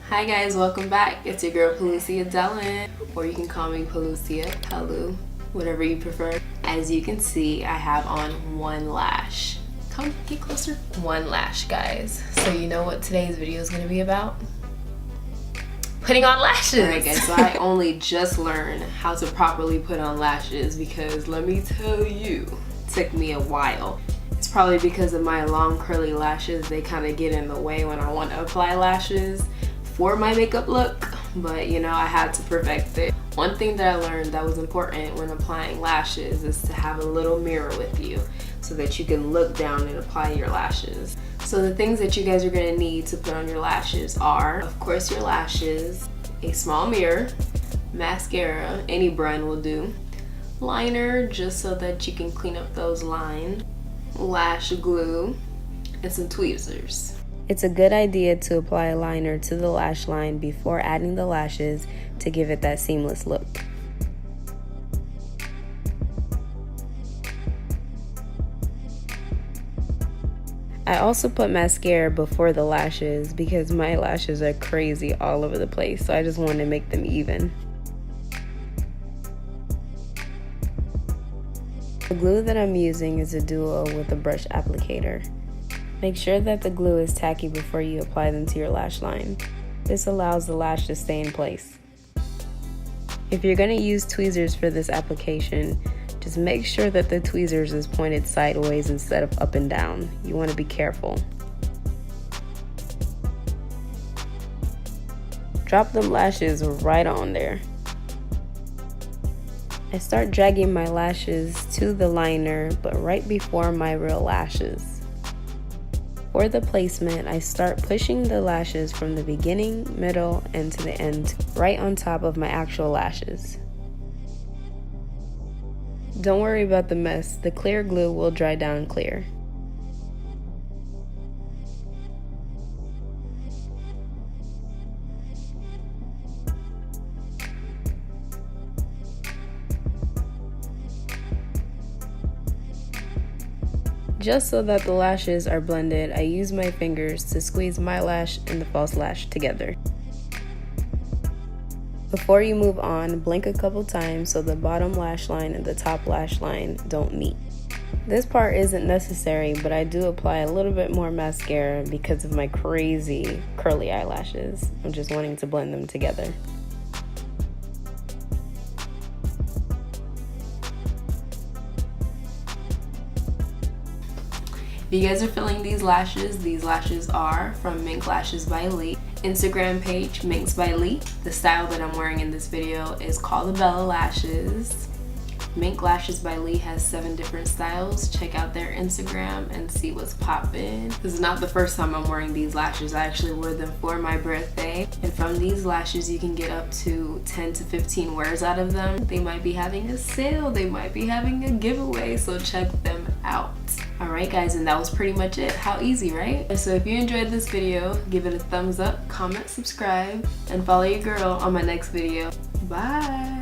Hi guys, welcome back. It's your girl Pelucia Delin, or you can call me Pelucia, Pelu, whatever you prefer. As you can see, I have on one lash. Come get closer. One lash, guys. So you know what today's video is going to be about? Putting on lashes. Alright guys, so I only just learned how to properly put on lashes because let me tell you, it took me a while. It's probably because of my long curly lashes. They kind of get in the way when I want to apply lashes for my makeup look, but you know, I had to perfect it. One thing that I learned that was important when applying lashes is to have a little mirror with you so that you can look down and apply your lashes. So the things that you guys are going to need to put on your lashes are, of course, your lashes, a small mirror, mascara, any brand will do, liner just so that you can clean up those lines, lash glue, and some tweezers. It's a good idea to apply a liner to the lash line before adding the lashes to give it that seamless look. I also put mascara before the lashes because my lashes are crazy all over the place, so I just wanted to make them even. The glue that I'm using is a duo with a brush applicator. Make sure that the glue is tacky before you apply them to your lash line. This allows the lash to stay in place. If you're going to use tweezers for this application, just make sure that the tweezers is pointed sideways instead of up and down. You want to be careful. Drop them lashes right on there. I start dragging my lashes to the liner, but right before my real lashes. For the placement, I start pushing the lashes from the beginning, middle, and to the end, right on top of my actual lashes. Don't worry about the mess, the clear glue will dry down clear. Just so that the lashes are blended, I use my fingers to squeeze my lash and the false lash together. Before you move on, blink a couple times so the bottom lash line and the top lash line don't meet. This part isn't necessary, but I do apply a little bit more mascara because of my crazy curly eyelashes. I'm just wanting to blend them together. If you guys are feeling these lashes are from Mink Lashes by Lee. Instagram page, Minks by Lee. The style that I'm wearing in this video is called the Bella Lashes. Mink Lashes by Lee has 7 different styles. Check out their Instagram and see what's poppin'. This is not the first time I'm wearing these lashes. I actually wore them for my birthday. And from these lashes, you can get up to 10 to 15 wears out of them. They might be having a sale. They might be having a giveaway. So check them out. Alright guys, and that was pretty much it. How easy, right? So if you enjoyed this video, give it a thumbs up, comment, subscribe, and follow your girl on my next video. Bye!